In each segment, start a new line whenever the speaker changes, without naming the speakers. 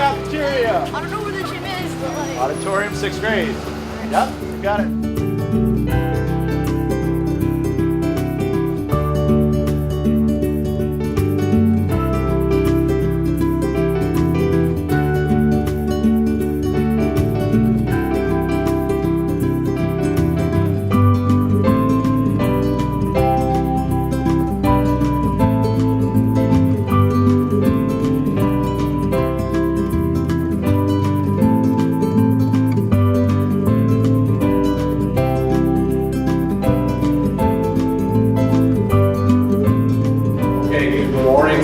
cafeteria.
I don't know where the gym is, but like...
Auditorium, 6th grade. Yep, you got it.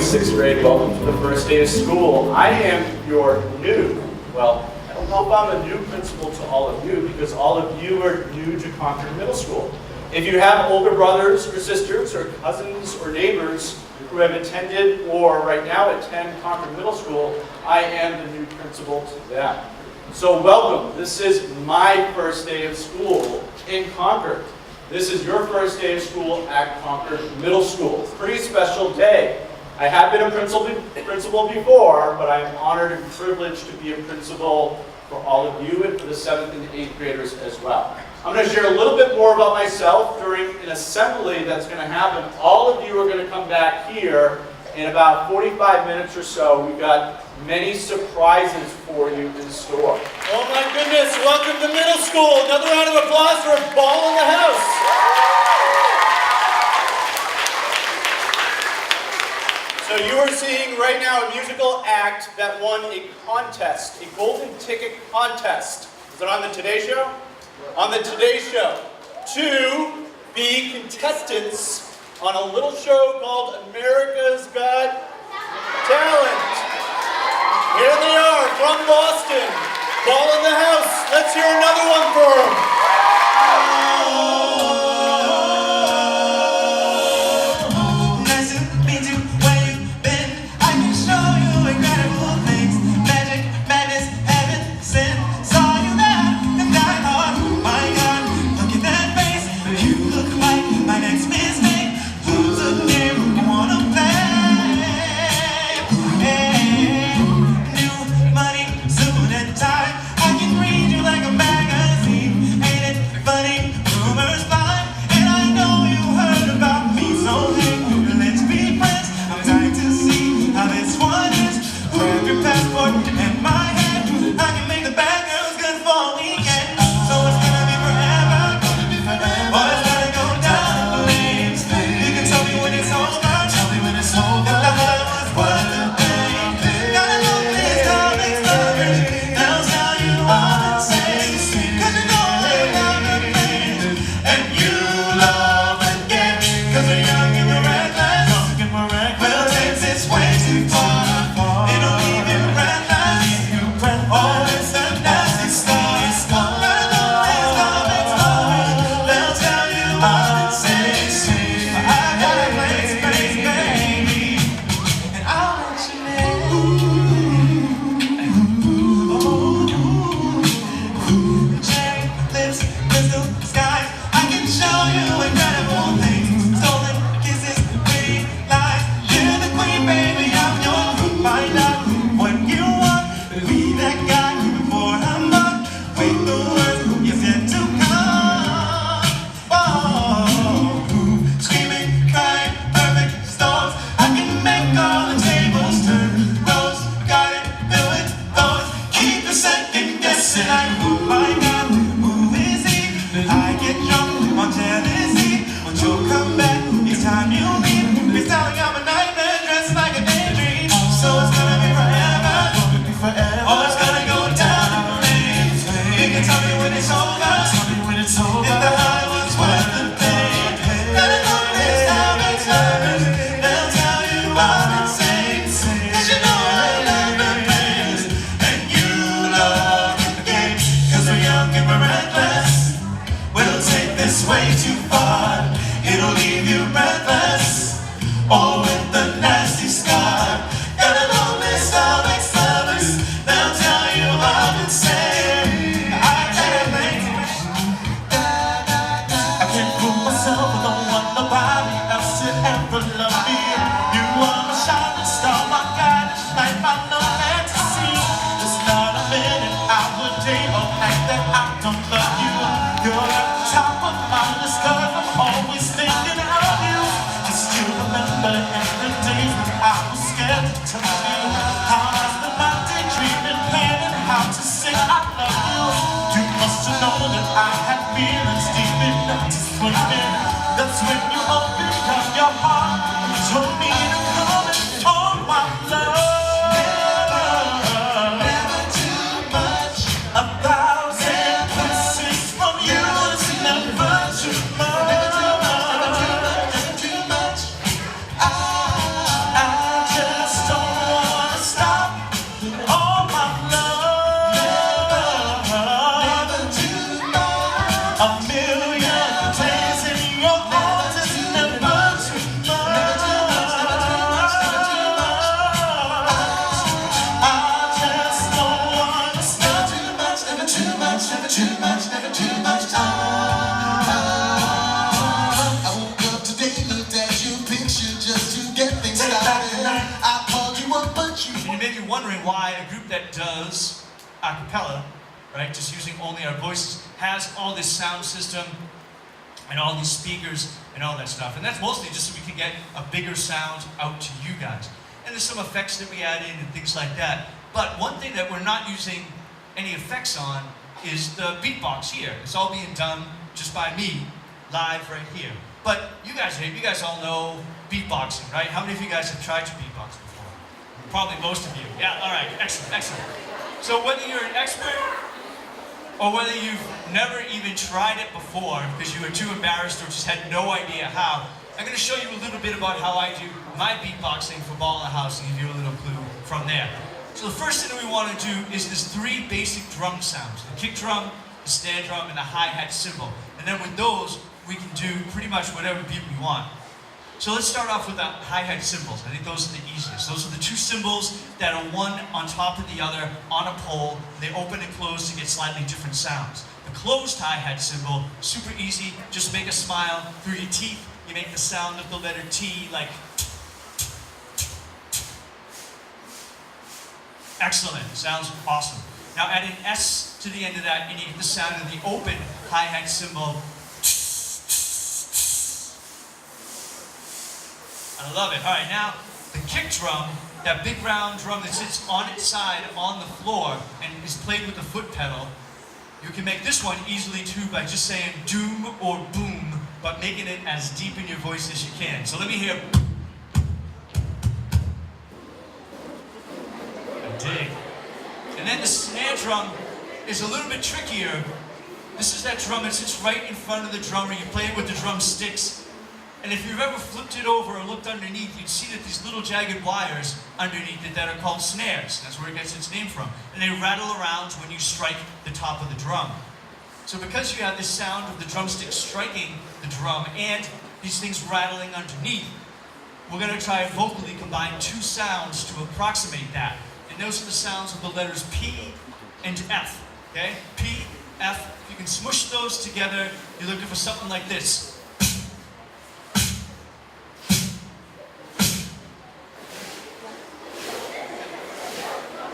Sixth grade, welcome to the first day of school. I am your new, well, I don't know if I'm a new principal to all of you because all of you are new to Concord Middle School. If you have older brothers or sisters or cousins or neighbors who have attended or right now attend Concord Middle School, I am the new principal to them. So welcome. This is my first day of school in Concord. This is your first day of school at Concord Middle School. It's a pretty special day. I have been a principal before, but I am honored and privileged to be a principal for all of you and for the 7th and 8th graders as well. I'm going to share a little bit more about myself during an assembly that's going to happen. All of you are going to come back here in about 45 minutes or so. We've got many surprises for you in store. Oh my goodness, welcome to middle school. Another round of applause for a ball in the house. So you are seeing right now a musical act that won a contest, a golden ticket contest. Is it on the Today Show? On the Today Show. To be contestants on a little show called America's Got Talent. Here they are from Boston. Ball in the house. Let's hear another one for them.
How has the mountain dreaming, planning how to say I love you? You must have known that I had feelings deep enough to swim in. That's when you opened up your heart and told me to come and call my love. Never too much. 1,000 kisses from you is never too much. Never too much. I just don't wanna stop all my love. Never too much. A million days in your arms is never too much. I just don't wanna stop. Never too much, never too much, never too much. I woke up today, looked at your picture just to get things started. I called you up, but you.
And you may be wondering why a group that does a cappella, right, just using only our voices, has all this sound system and all these speakers and all that stuff. And that's mostly just so we can get a bigger sound out to you guys. And there's some effects that we add in and things like that. But one thing that we're not using any effects on is the beatbox here. It's all being done just by me, live right here. But you guys all know beatboxing, right? How many of you guys have tried to beatbox before? Probably most of you. Yeah, all right, excellent, excellent. So whether you're an expert or whether you've never even tried it before because you were too embarrassed or just had no idea how, I'm going to show you a little bit about how I do my beatboxing for Ball in the House and give you a little clue from there. So the first thing that we want to do is there's 3 basic drum sounds: the kick drum, the snare drum, and the hi-hat cymbal. And then with those, we can do pretty much whatever beat we want. So let's start off with the hi-hat cymbals. I think those are the easiest. Those are the 2 cymbals that are one on top of the other on a pole. They open and close to get slightly different sounds. The closed hi-hat cymbal, super easy. Just make a smile through your teeth. You make the sound of the letter T, like. Excellent, sounds awesome. Now add an S to the end of that and you get the sound of the open hi-hat cymbal. I love it. All right, now the kick drum, that big round drum that sits on its side on the floor and is played with the foot pedal. You can make this one easily too by just saying doom or boom, but making it as deep in your voice as you can. So let me hear. Dig. And then the snare drum is a little bit trickier. This is that drum that sits right in front of the drummer. You play it with the drumsticks. And if you've ever flipped it over or looked underneath, you'd see that these little jagged wires underneath it that are called snares. That's where it gets its name from. And they rattle around when you strike the top of the drum. So because you have this sound of the drumstick striking the drum and these things rattling underneath, we're going to try and vocally combine 2 sounds to approximate that. And those are the sounds of the letters P and F, okay? P, F, if you can smush those together, you're looking for something like this.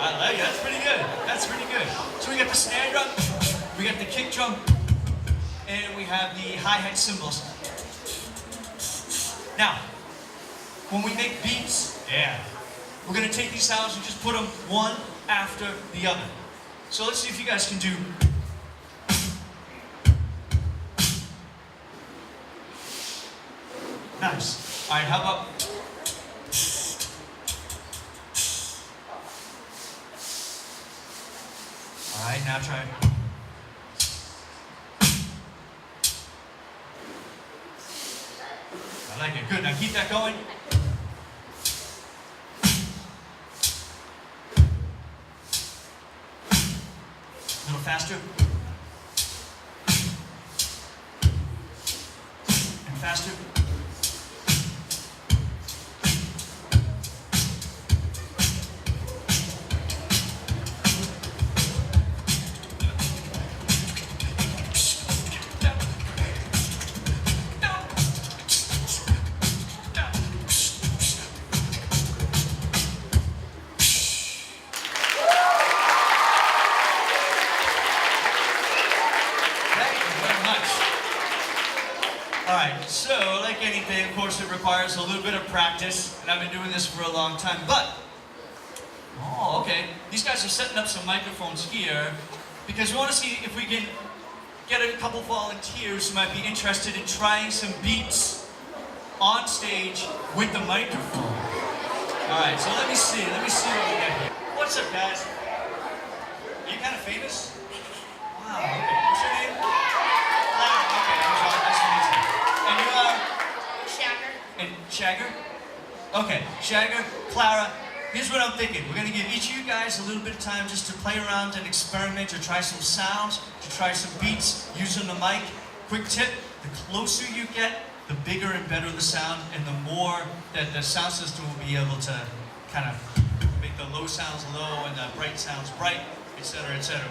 I like it, that's pretty good, that's pretty good. So we got the snare drum, we got the kick drum, and we have the hi-hat cymbals. Now, when we make beats, we're going to take these sounds and just put them one after the other. So let's see if you guys can do. Nice. All right, how about. All right, now try. I like it. Good. Now keep that going. A little faster. And faster. Alright, so like anything, of course, it requires a little bit of practice, and I've been doing this for a long time, but Oh, okay. These guys are setting up some microphones here because we want to see if we can get a couple volunteers who might be interested in trying some beats on stage with the microphone. All right, so let me see what we get here. What's up, guys? Are you kind of famous? Wow, okay. What's your name? Clara, okay. Nice to meet you. And you are?
Shagger.
And Shagger? Okay, Shagger, Clara, here's what I'm thinking. We're gonna give each of you guys a little bit of time just to play around and experiment, to try some sounds, to try some beats using the mic. Quick tip, the closer you get, the bigger and better the sound, and the more that the sound system will be able to kind of make the low sounds low and the bright sounds bright, etc., etc.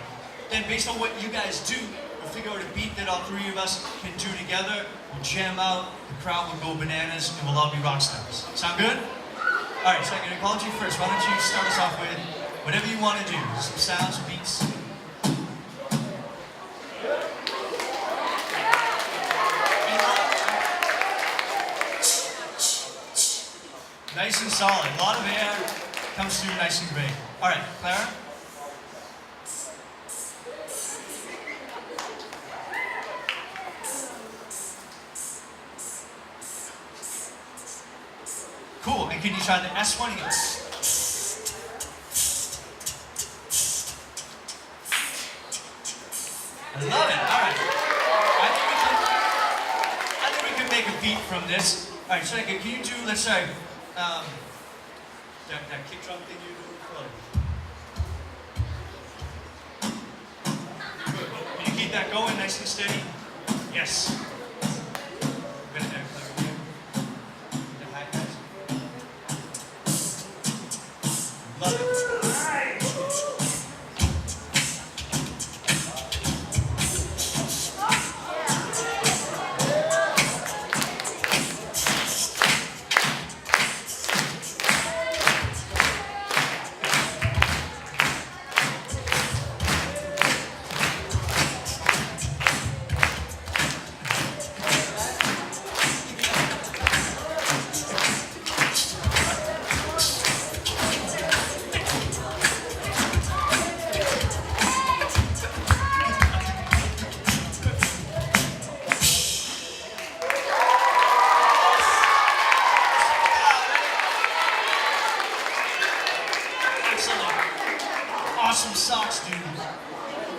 Then based on what you guys do, we'll figure out a beat that all three of us can do together. We'll jam out, the crowd will go bananas, and we'll all be rock stars. Sound good? All right, so I'm gonna call it you first. Why don't you start us off with whatever you want to do, some sounds, beats. Nice and solid. A lot of air comes through nice and great. All right, Clara. Cool. And can you try the S one again? I love it. All right. I think we can make a beat from this. All right, so can you do? Let's say. That kick drum thing you do. Good. Can you keep that going nice and steady? Yes. We're gonna have Clara here. The hi-hats. Love it. Awesome socks, dude.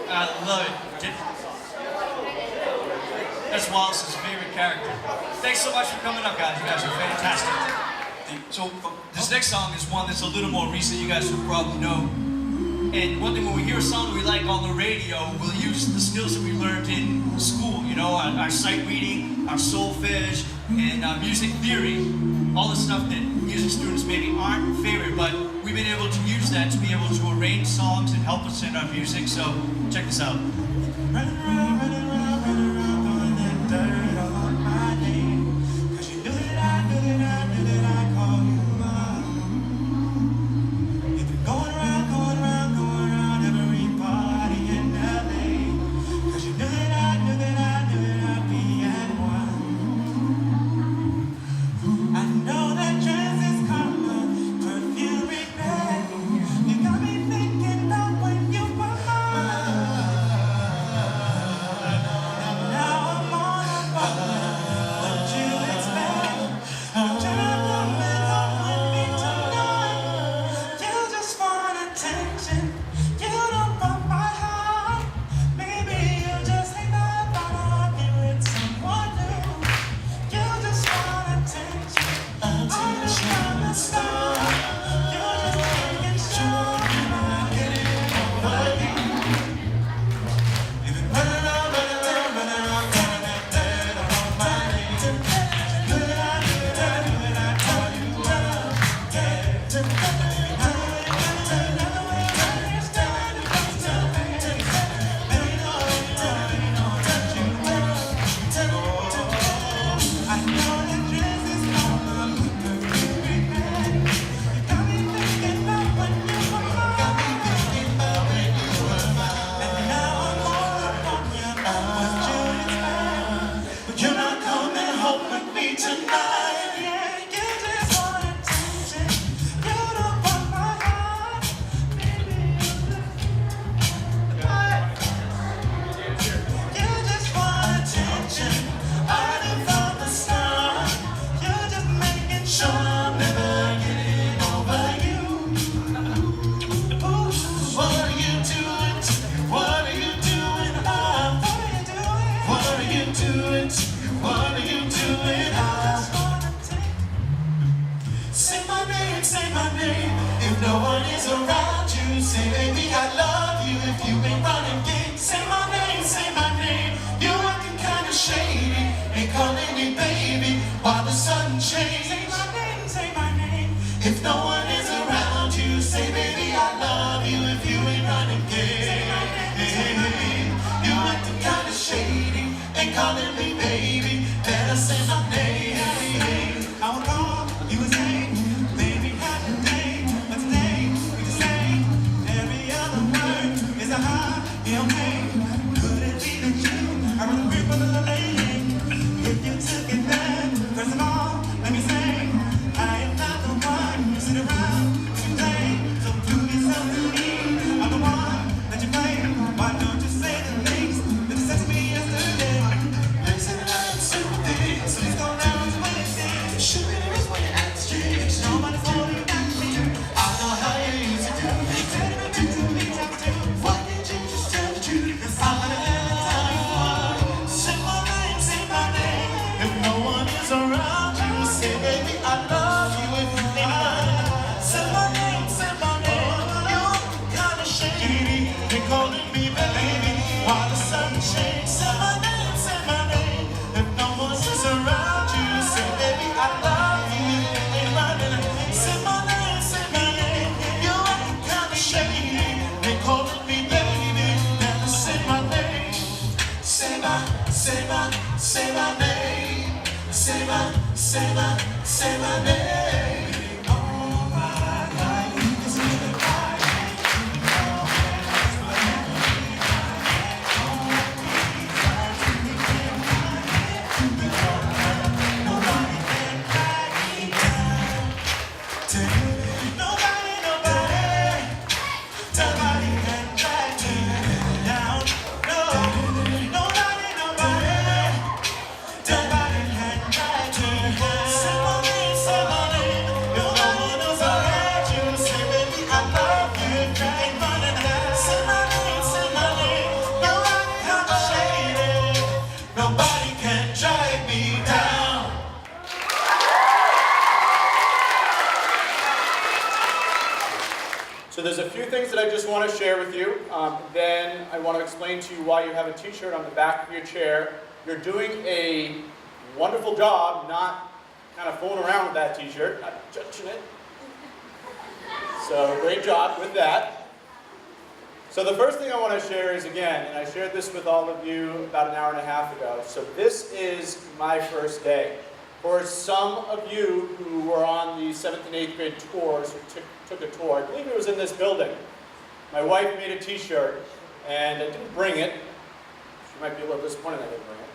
I love it. That's Wallace's favorite character. Thanks so much for coming up, guys. You guys are fantastic. So this next song is one that's a little more recent. You guys will probably know. And one thing, when we hear a song that we like on the radio, we'll use the skills that we learned in school. You know, our sight reading, our solfege, and music theory. All the stuff that music students maybe aren't favorite, but we've been able to use that to be able to arrange songs and help us in our music. So check this out.
is around you, say baby I love you. If you ain't running game, say my name, say my name. You acting kinda shady, ain't calling me baby while the sun changes. Say my name, say my name. If no one is around you, say baby I love you. If you ain't running game, say my name. You acting kinda shady, ain't calling me baby, better say my name. I will call you his name, baby had a name, but today we just say every other word is a high, okay. Could it be that you are a grip of the lady? If you took it back, first of all, let me say I am not the one you sit around and play. So do yourself to me, I'm the one that you play. Why don't you say the things that you said to me yesterday? They said that I am sympathy, so please go down to what it is. Shoot me the wrist when you're at the street. Nobody's holding back me. I know how you used to do. You said it to me, times two. Why didn't you just tell the truth? If I'm gonna have a time for say my name, say my name. If no one is around you, say baby I love you. If you ain't running, say my name, say my name. You're kinda shady, you're calling me baby while the sun shines. Say my name, say my name. If no one is around you, say baby I love you. If you ain't running, say my name, say my name. You're kinda shady, you're calling me baby. Never say my name. Say my name. Say my name. Oh my God, you can see the fire. Nobody can drag me down. Nobody can drag me down. No, nobody can drag me down. Say my name, you're the one who's around you. Say baby I love you. Try running down. Say my name, nobody can shade it. Nobody can drag me down.
So there's a few things that I just want to share with you. Then I want to explain to you why you have a t-shirt on the back of your chair. You're doing a wonderful job not kind of fooling around with that t-shirt, not judging it. So great job with that. So the first thing I want to share is, again, and I shared this with all of you about an hour and a half ago, so this is my first day. For some of you who were on the 7th and 8th grade tours, or took a tour, I believe it was in this building. My wife made a t-shirt, and I didn't bring it. She might be a little disappointed I didn't bring it.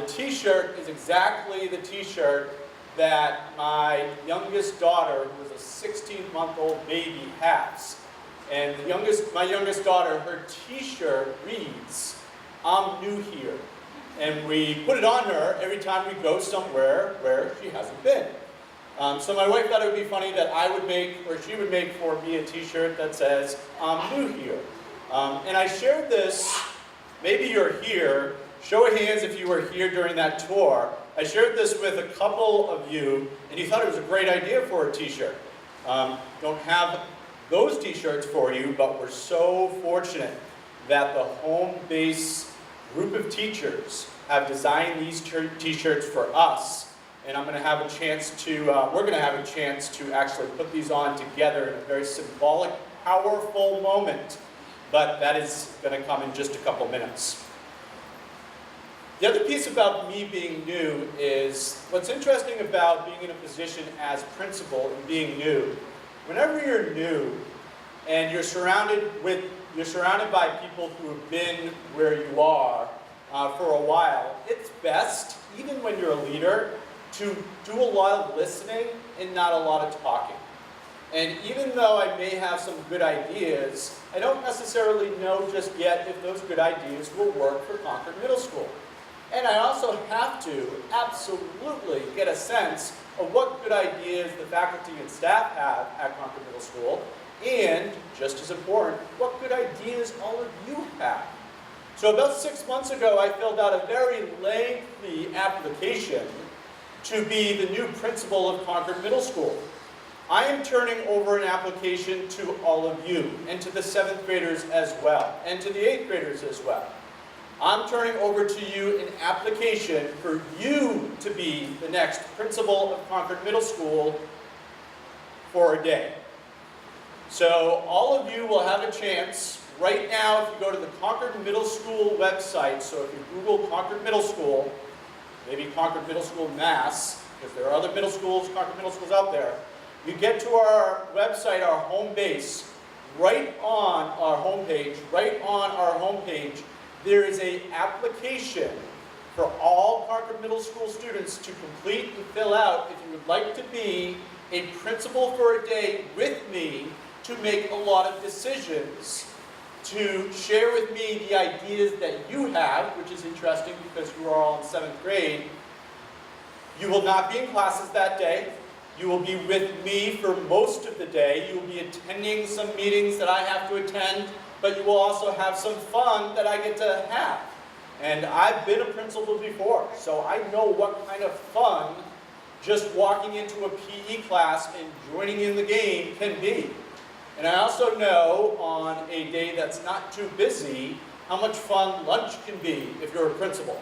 The t-shirt is exactly the t-shirt that my youngest daughter, who was a 16-month-old baby, has. And my youngest daughter, her t-shirt reads, "I'm new here." And we put it on her every time we go somewhere where she hasn't been. So my wife thought it would be funny that I would make, or she would make for me a t-shirt that says, "I'm new here." And I shared this, maybe you're here, show of hands if you were here during that tour. I shared this with a couple of you, and you thought it was a great idea for a t-shirt. Don't have those t-shirts for you, but we're so fortunate that the home base group of teachers have designed these t-shirts for us, and I'm going to have a chance to, we're going to have a chance to actually put these on together in a very symbolic, powerful moment, but that is going to come in just a couple minutes. The other piece about me being new is, what's interesting about being in a position as principal and being new, whenever you're new and you're surrounded by people who have been where you are for a while, it's best, even when you're a leader, to do a lot of listening and not a lot of talking. And even though I may have some good ideas, I don't necessarily know just yet if those good ideas will work for Concord Middle School. And I also have to absolutely get a sense of what good ideas the faculty and staff have at Concord Middle School, and, just as important, what good ideas all of you have. So about 6 months ago, I filled out a very lengthy application to be the new principal of Concord Middle School. I am turning over an application to all of you, and to the 7th graders as well, and to the 8th graders as well. I'm turning over to you an application for you to be the next principal of Concord Middle School for a day. So all of you will have a chance. Right now, if you go to the Concord Middle School website, so if you Google Concord Middle School, maybe Concord Middle School Mass, because there are other middle schools, Concord Middle Schools out there, you get to our website, our home base. Right on our homepage, there is an application for all Concord Middle School students to complete and fill out if you would like to be a principal for a day with me to make a lot of decisions, to share with me the ideas that you have, which is interesting because you are all in 7th grade. You will not be in classes that day. You will be with me for most of the day. You will be attending some meetings that I have to attend, but you will also have some fun that I get to have. And I've been a principal before, so I know what kind of fun just walking into a PE class and joining in the game can be. And I also know on a day that's not too busy how much fun lunch can be if you're a principal.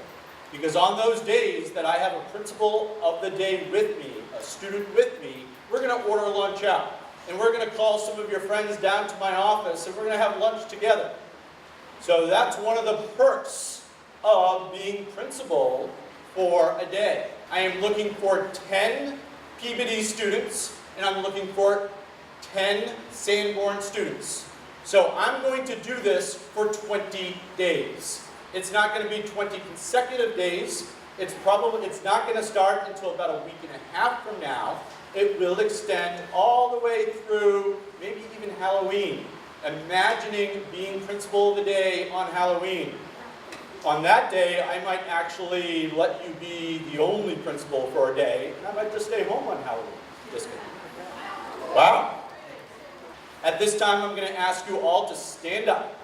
Because on those days that I have a principal of the day with me, a student with me, we're going to order lunch out. And we're going to call some of your friends down to my office and we're going to have lunch together. So that's one of the perks of being principal for a day. I am looking for 10 Peabody students and I'm looking for 10 Sanborn students. So I'm going to do this for 20 days. It's not going to be 20 consecutive days. It's not going to start until about a week and a half from now. It will extend all the way through maybe even Halloween. Imagining being principal of the day on Halloween. On that day, I might actually let you be the only principal for a day, and I might just stay home on Halloween. Just kidding. Wow. At this time, I'm going to ask you all to stand up.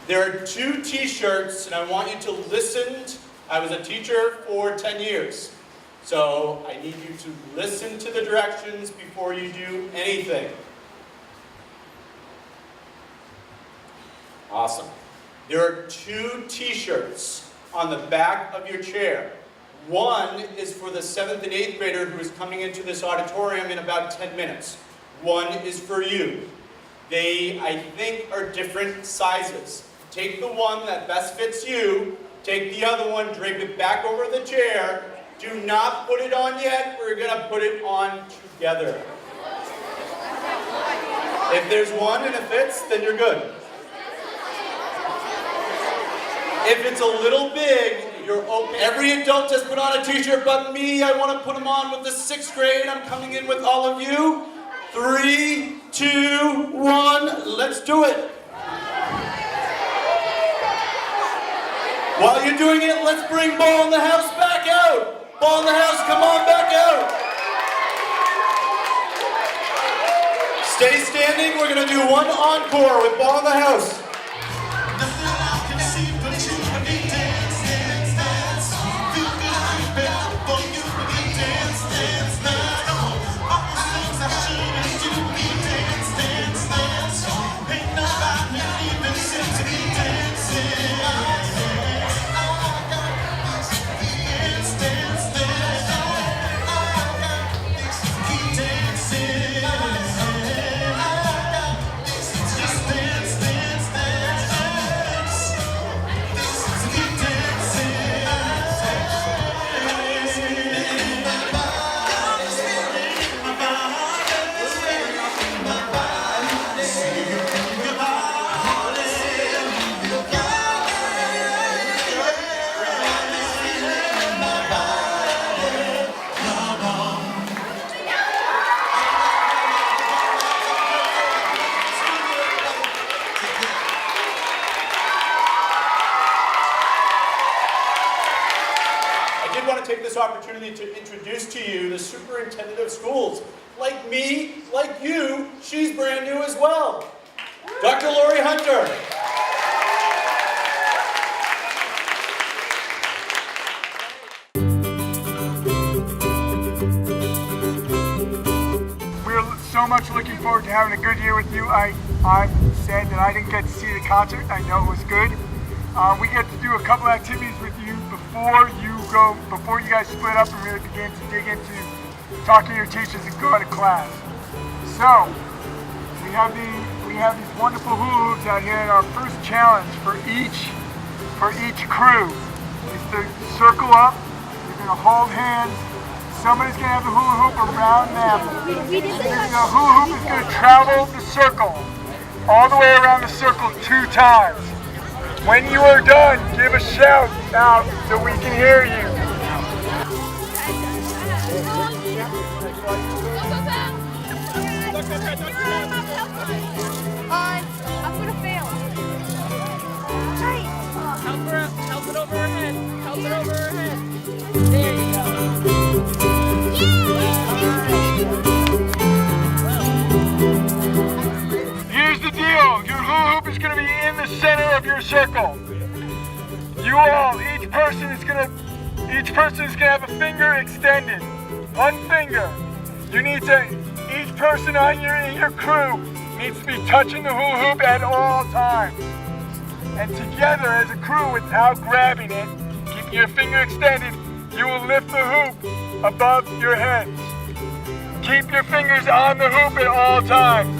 There are 2 t-shirts, and I want you to listen. I was a teacher for 10 years, so I need you to listen to the directions before you do anything. Awesome. There are 2 t-shirts on the back of your chair. One is for the 7th and 8th grader who is coming into this auditorium in about 10 minutes. One is for you. They, I think, are different sizes. Take the one that best fits you, take the other one, drape it back over the chair. Do not put it on yet, we're going to put it on together. If there's one and it fits, then you're good. If it's a little big, you're open. Every adult has put on a t-shirt but me. I want to put them on with the 6th grade. I'm coming in with all of you. 3, 2, 1, let's do it. While you're doing it, let's bring Ball in the House back out. Ball in the House, come on back out. Stay standing, we're going to do one encore with Ball in the House. Take this opportunity to introduce to you the superintendent of schools. Like me, like you, she's brand new as well. Dr. Lori Hunter.
so much looking forward to having a good year with you. I'm sad that I didn't get to see the concert. I know it was good. We get to do a couple activities with you before you guys split up and really begin to dig into talking to your teachers and go to class. So we have these wonderful hula hoops out here, and our first challenge for each crew is to circle up. You're gonna hold hands. Somebody's gonna have the hula hoop around them. The hula hoop is gonna travel the circle all the way around the circle 2 times. When you are done, give a shout out so we can hear you.
I'm gonna fail. Help it over her head. Help it over her head. There you go.
Here's the deal. Your hula hoop is going to be in the center of your circle. You all, each person is going to have a finger extended. One finger. Each person in your crew needs to be touching the hula hoop at all times. And together as a crew, without grabbing it, keeping your finger extended, you will lift the hoop above your heads. Keep your fingers on the hoop at all times.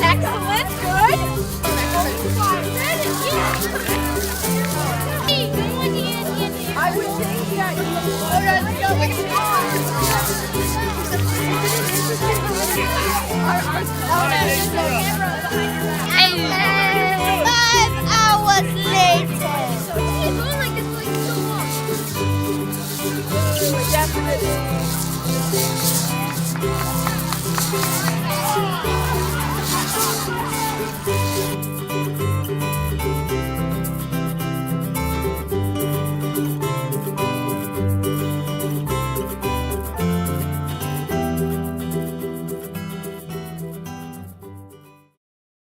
Excellent, good. I would think that you